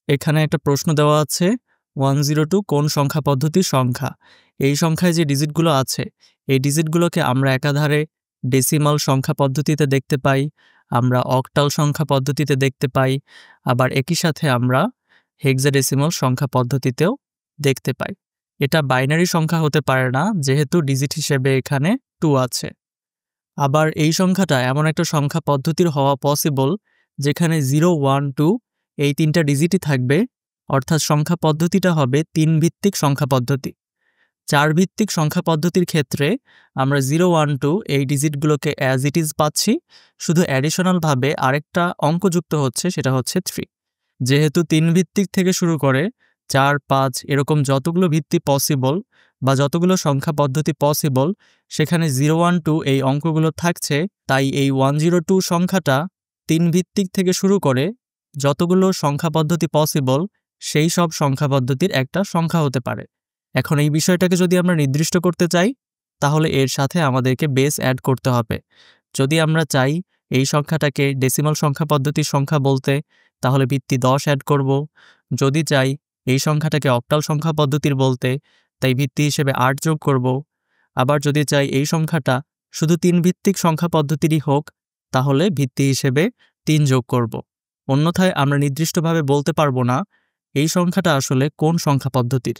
এখানে একটা প্রশ্ন দেওয়া আছে 102 কোন সংখ্যা পদ্ধতির সংখ্যা। এই সংখ্যায় যে ডিজিটগুলো আছে এই ডিজিটগুলোকে আমরা একাধারে ডেসিমাল সংখ্যা পদ্ধতিতে দেখতে পাই, আমরা অক্টাল সংখ্যা পদ্ধতিতে দেখতে পাই, আবার একই সাথে আমরা হেক্সাডেসিমাল সংখ্যা পদ্ধতিতেও দেখতে পাই। এটা বাইনারি সংখ্যা হতে পারে না যেহেতু ডিজিট হিসেবে এখানে 2 আছে। আবার এই সংখ্যাটা এমন একটা সংখ্যা পদ্ধতির হওয়া পসিবল যেখানে 0, 1, 2 এই 3টা ডিজিটই থাকবে, অর্থাৎ সংখ্যা পদ্ধতিটা হবে 3 ভিত্তিক সংখ্যা পদ্ধতি। 4 ভিত্তিক সংখ্যা পদ্ধতির ক্ষেত্রে আমরা 0, 1, 2 এই ডিজিটগুলোকে অ্যাজ ইট ইজ পাচ্ছি, শুধু অ্যাডিশনালভাবে আরেকটা অঙ্ক যুক্ত হচ্ছে, সেটা হচ্ছে 3। যেহেতু 3 ভিত্তিক থেকে শুরু করে 4, 5 এরকম যতগুলো ভিত্তি পসিবল বা যতগুলো সংখ্যা পদ্ধতি পসিবল সেখানে 0, 1, 2 এই অঙ্কগুলো থাকছে, তাই এই 102 সংখ্যাটা 3 ভিত্তিক থেকে শুরু করে যতগুলো সংখ্যা পদ্ধতি পসিবল সেই সব সংখ্যা পদ্ধতির একটা সংখ্যা হতে পারে। এখন এই বিষয়টাকে যদি আমরা নির্দিষ্ট করতে চাই তাহলে এর সাথে আমাদেরকে বেস অ্যাড করতে হবে। যদি আমরা চাই এই সংখ্যাটাকে ডেসিমাল সংখ্যা পদ্ধতির সংখ্যা বলতে তাহলে ভিত্তি 10 অ্যাড করব। যদি চাই এই সংখ্যাটাকে অক্টাল সংখ্যা পদ্ধতির বলতে তাই ভিত্তি হিসেবে 8 যোগ করব। আবার যদি চাই এই সংখ্যাটা শুধু 3 ভিত্তিক সংখ্যা পদ্ধতিরই হোক তাহলে ভিত্তি হিসেবে 3 যোগ করব। অন্যথায় আমরা নির্দিষ্টভাবে বলতে পারবো না এই সংখ্যাটা আসলে কোন সংখ্যা পদ্ধতির।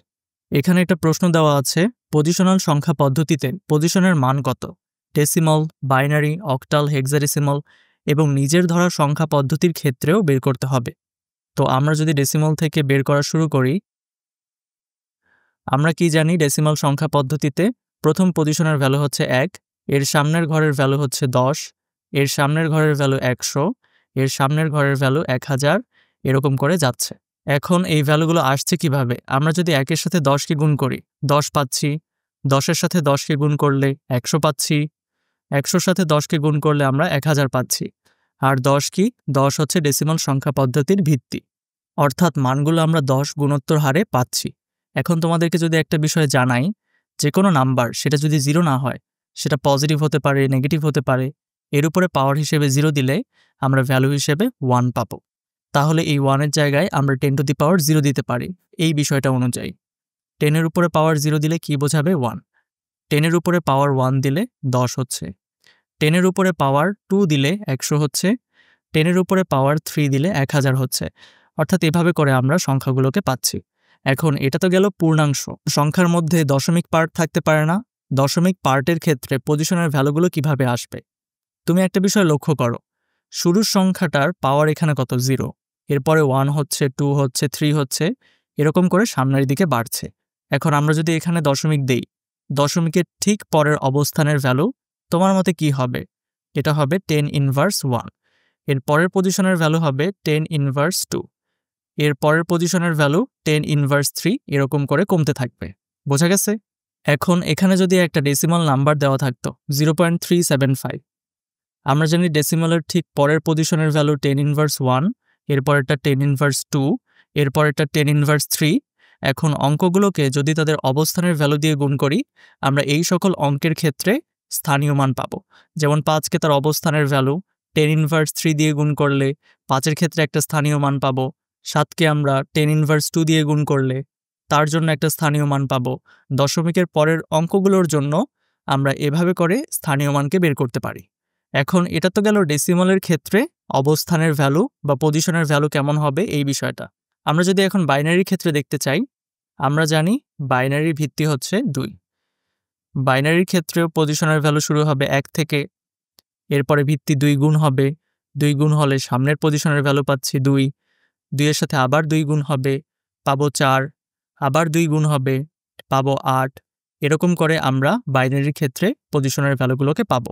এখানে একটা প্রশ্ন দেওয়া আছে পজিশনাল সংখ্যা পদ্ধতিতে পজিশনের মান কত। ডেসিমাল, বাইনারি, অক্টাল, হেক্সাডেসিমাল এবং নিজের ধরা সংখ্যা পদ্ধতির ক্ষেত্রেও বের করতে হবে। তো আমরা যদি ডেসিমাল থেকে বের করা শুরু করি, আমরা কি জানি ডেসিমাল সংখ্যা পদ্ধতিতে প্রথম পজিশনের ভ্যালু হচ্ছে 1, এর সামনের ঘরের ভ্যালু হচ্ছে 10, এর সামনের ঘরের ভ্যালু 100, এর সামনের ঘরের ভ্যালু 1000, এরকম করে যাচ্ছে। এখন এই ভ্যালুগুলো আসছে কিভাবে? আমরা যদি 1-এর সাথে 10কে গুণ করি 10 পাচ্ছি, 10-এর সাথে 10কে গুণ করলে 100 পাচ্ছি, 100-র সাথে 10কে গুণ করলে আমরা 1000 পাচ্ছি। আর 10 কি? 10 হচ্ছে ডেসিমাল সংখ্যা পদ্ধতির ভিত্তি, অর্থাৎ মানগুলো আমরা 10 গুণোত্তর হারে পাচ্ছি। এখন তোমাদেরকে যদি একটা বিষয় জানাই, যে কোনো নাম্বার সেটা যদি 0 না হয় সেটা পজিটিভ হতে পারে, নেগেটিভ হতে পারে, এর উপরে পাওয়ার হিসেবে 0 দিলে আমরা ভ্যালু হিসেবে 1 পাবো। তাহলে এই 1-এর জায়গায় আমরা 10 টু দি পাওয়ার 0 দিতে পারি এই বিষয়টা অনুযায়ী। 10-এর উপরে পাওয়ার 0 দিলে কি বোঝাবে? 1। 10-এর উপরে পাওয়ার 1 দিলে 10 হচ্ছে, 10-এর উপরে পাওয়ার 2 দিলে 100 হচ্ছে, 10-এর উপরে পাওয়ার 3 দিলে 1000 হচ্ছে। অর্থাৎ এভাবে করে আমরা সংখ্যাগুলোকে পাচ্ছি। এখন এটা তো গেল পূর্ণাংশ। সংখ্যার মধ্যে দশমিক পার্ট থাকতে পারে না। দশমিক পার্টের ক্ষেত্রে পজিশনের ভ্যালুগুলো কিভাবে আসবে? তুমি একটা বিষয় লক্ষ্য করো, শুরুর সংখ্যাটার পাওয়ার এখানে কত? 0, এরপরে 1 হচ্ছে, 2 হচ্ছে, 3 হচ্ছে, এরকম করে সামনের দিকে বাড়ছে। এখন আমরা যদি এখানে দশমিক দেই, দশমিকের ঠিক পরের অবস্থানের ভ্যালু তোমার মতে কি হবে? এটা হবে 10 ইনভার্স 1। এর পরের পজিশনের ভ্যালু হবে 10 ইনভার্স 2। এর পরের পজিশনের ভ্যালু 10 ইনভার্স 3, এরকম করে কমতে থাকবে। বোঝা গেছে? এখন এখানে যদি একটা ডেসিমাল নাম্বার দেওয়া থাকতো 0.375, আমরা জানি ডেসিমালের ঠিক পরের পজিশনের ভ্যালু 10 ইনভার্স 1, এরপরেরটা 10 ইনভার্স 2, এরপরেরটা 10 ইনভার্স 3। এখন অঙ্কগুলোকে যদি তাদের অবস্থানের ভ্যালু দিয়ে গুণ করি আমরা এই সকল অঙ্কের ক্ষেত্রে স্থানীয় মান পাবো। যেমন 5কে তার অবস্থানের ভ্যালু 10 ইনভার্স 3 দিয়ে গুণ করলে 5-এর ক্ষেত্রে একটা স্থানীয় মান পাবো। 7কে আমরা 10 ইনভার্স 2 দিয়ে গুণ করলে তার জন্য একটা স্থানীয় মান পাবো। দশমিকের পরের অঙ্কগুলোর জন্য আমরা এভাবে করে স্থানীয় মানকে বের করতে পারি। এখন এটা তো গেল ডেসিমালের ক্ষেত্রে অবস্থানের ভ্যালু বা পজিশনের ভ্যালু কেমন হবে এই বিষয়টা। আমরা যদি এখন বাইনারির ক্ষেত্রে দেখতে চাই, আমরা জানি বাইনারির ভিত্তি হচ্ছে 2। বাইনারির ক্ষেত্রেও পজিশনের ভ্যালু শুরু হবে 1 থেকে, এরপরে ভিত্তি 2 গুণ হবে, 2 গুণ হলে সামনের পজিশনের ভ্যালু পাচ্ছি 2, 2-এর সাথে আবার 2 গুণ হবে, পাবো 4, আবার 2 গুণ হবে, পাবো 8, এরকম করে আমরা বাইনারির ক্ষেত্রে পজিশনের ভ্যালুগুলোকে পাবো।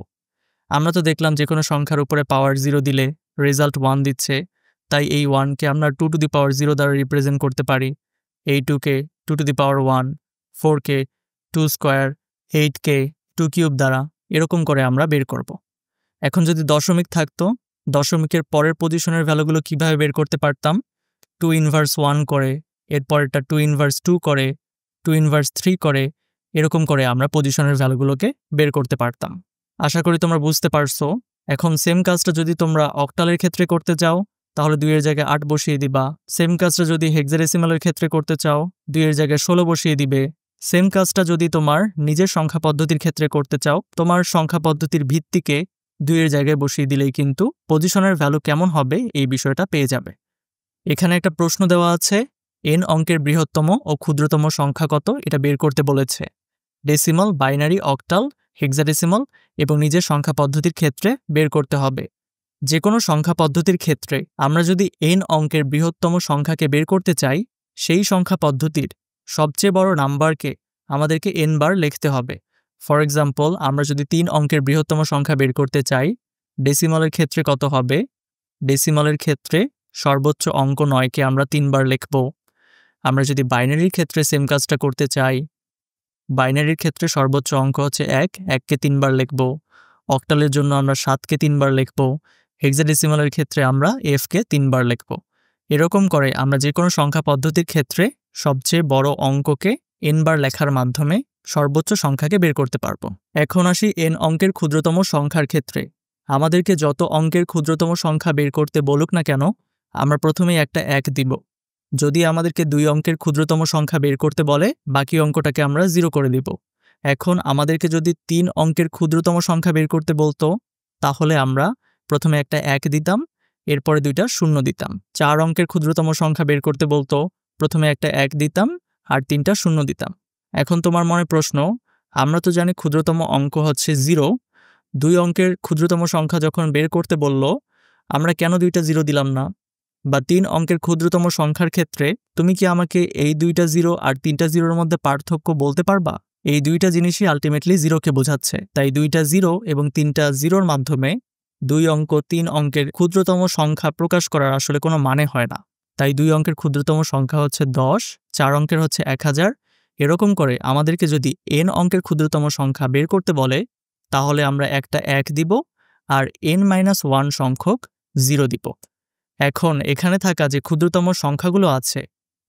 আমরা তো দেখলাম যে কোনো সংখ্যার উপরে পাওয়ার 0 দিলে রেজাল্ট 1 দিচ্ছে, তাই এই 1কে আমরা 2 টু দি পাওয়ার 0 দ্বারা রিপ্রেজেন্ট করতে পারি, এই 2কে 2 টু দি পাওয়ার 1, 4কে 2 স্কোয়ার, 8কে 2 কিউব দ্বারা, এরকম করে আমরা বের করব। এখন যদি দশমিক থাকতো, দশমিকের পরের পজিশনের ভ্যালুগুলো কিভাবে বের করতে পারতাম? 2 ইনভার্স 1 করে, এরপরেরটা 2 ইনভার্স 2 করে, 2 ইনভার্স 3 করে, এরকম করে আমরা পজিশনের ভ্যালুগুলোকে বের করতে পারতাম। আশা করি তোমরা বুঝতে পারছো। এখন সেম কাজটা যদি তোমরা অক্টালের ক্ষেত্রে করতে চাও তাহলে 2 এর জায়গায় 8 বসিয়ে দিবা। সেম কাজটা যদি হেক্সাডেসিমালের ক্ষেত্রে করতে চাও 2 এর জায়গায় 16 বসিয়ে দিবে। সেম কাজটা যদি তোমার নিজের সংখ্যা পদ্ধতির ক্ষেত্রে করতে চাও তোমার সংখ্যা পদ্ধতির ভিত্তিকে 2 এর জায়গায় বসিয়ে দিলেই কিন্তু পজিশনের ভ্যালু কেমন হবে এই বিষয়টা পেয়ে যাবে। এখানে একটা প্রশ্ন দেওয়া আছে, n অঙ্কের বৃহত্তম ও ক্ষুদ্রতম সংখ্যা কত এটা বের করতে বলেছে। ডেসিমাল, বাইনারি, অক্টাল, হেক্সাডেসিমাল এবং নিজের সংখ্যা পদ্ধতির ক্ষেত্রে বের করতে হবে। যে কোনো সংখ্যা পদ্ধতির ক্ষেত্রে আমরা যদি n অঙ্কের বৃহত্তম সংখ্যাকে বের করতে চাই সেই সংখ্যা পদ্ধতির সবচেয়ে বড় নাম্বারকে আমাদেরকে n বার লিখতে হবে। ফর এক্সাম্পল, আমরা যদি 3 অঙ্কের বৃহত্তম সংখ্যা বের করতে চাই ডেসিমালের ক্ষেত্রে কত হবে? ডেসিমালের ক্ষেত্রে সর্বোচ্চ অঙ্ক 9কে আমরা 3 বার লিখব। আমরা যদি বাইনারির ক্ষেত্রে সেম কাজটা করতে চাই বাইনারির ক্ষেত্রে সর্বোচ্চ অঙ্ক হচ্ছে 1, 1কে 3 বার লিখব। অক্টালের জন্য আমরা 7কে 3 বার লিখব। হেক্সাডেসিমালের ক্ষেত্রে আমরা fকে 3 বার লিখব। এরকম করে আমরা যে কোনো সংখ্যা পদ্ধতির ক্ষেত্রে সবচেয়ে বড় অঙ্ককে n বার লেখার মাধ্যমে সর্বোচ্চ সংখ্যাকে বের করতে পারবো। এখন আসি n অঙ্কের ক্ষুদ্রতম সংখ্যার ক্ষেত্রে। আমাদেরকে যত অঙ্কের ক্ষুদ্রতম সংখ্যা বের করতে বলুক না কেন আমরা প্রথমেই একটা 1 দিব। যদি আমাদেরকে 2 অঙ্কের ক্ষুদ্রতম সংখ্যা বের করতে বলে বাকি অঙ্কটাকে আমরা 0 করে দিব। এখন আমাদেরকে যদি 3 অঙ্কের ক্ষুদ্রতম সংখ্যা বের করতে বলতো তাহলে আমরা প্রথমে একটা 1 দিতাম, এরপরে 2টা 0 দিতাম। 4 অঙ্কের ক্ষুদ্রতম সংখ্যা বের করতে বলতো প্রথমে একটা 1 দিতাম আর 3টা 0 দিতাম। এখন তোমার মনে প্রশ্ন, আমরা তো জানি ক্ষুদ্রতম অঙ্ক হচ্ছে 0, 2 অঙ্কের ক্ষুদ্রতম সংখ্যা যখন বের করতে বলল আমরা কেন 2টা 0 দিলাম না? বা 3 অঙ্কের ক্ষুদ্রতম সংখ্যার ক্ষেত্রে তুমি কি আমাকে এই 2টা 0 আর 3টা 0-এর মধ্যে পার্থক্য বলতে পারবা? এই 2টা জিনিসই আলটিমেটলি 0কে বোঝাচ্ছে, তাই 2টা 0 এবং 3টা 0-এর মাধ্যমে 2 অঙ্ক 3 অঙ্কের ক্ষুদ্রতম সংখ্যা প্রকাশ করার আসলে কোনো মানে হয় না। তাই 2 অঙ্কের ক্ষুদ্রতম সংখ্যা হচ্ছে 10, 4 অঙ্কের হচ্ছে 1000। এরকম করে আমাদেরকে যদি n অঙ্কের ক্ষুদ্রতম সংখ্যা বের করতে বলে তাহলে আমরা একটা 1 দিব আর n-1 সংখ্যক 0 দিব। এখন এখানে থাকা যে ক্ষুদ্রতম সংখ্যাগুলো আছে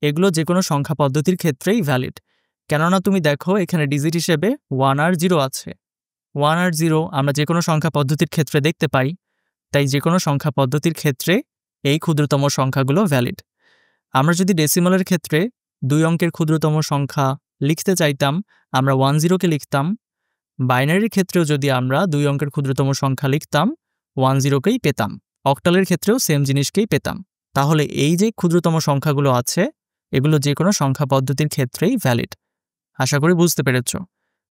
এগুলো যে কোনো সংখ্যা পদ্ধতির ক্ষেত্রেই ভ্যালিড, কেননা তুমি দেখো এখানে ডিজিট হিসেবে 1 আর 0 আছে। 1 আর 0 আমরা যে কোনো সংখ্যা পদ্ধতির ক্ষেত্রে দেখতে পাই, তাই যে কোনো সংখ্যা পদ্ধতির ক্ষেত্রে এই ক্ষুদ্রতম সংখ্যাগুলো ভ্যালিড। আমরা যদি ডেসিমালের ক্ষেত্রে 2 অঙ্কের ক্ষুদ্রতম সংখ্যা লিখতে চাইতাম আমরা 10কে লিখতাম। বাইনারির ক্ষেত্রেও যদি আমরা 2 অঙ্কের ক্ষুদ্রতম সংখ্যা লিখতাম 10কেই পেতাম। অক্টালের ক্ষেত্রেও সেম জিনিসকেই পেতাম। তাহলে এই যে ক্ষুদ্রতম সংখ্যাগুলো আছে এগুলো যে কোনো সংখ্যা পদ্ধতির ক্ষেত্রেই ভ্যালিড। আশা করি বুঝতে পেরেছ।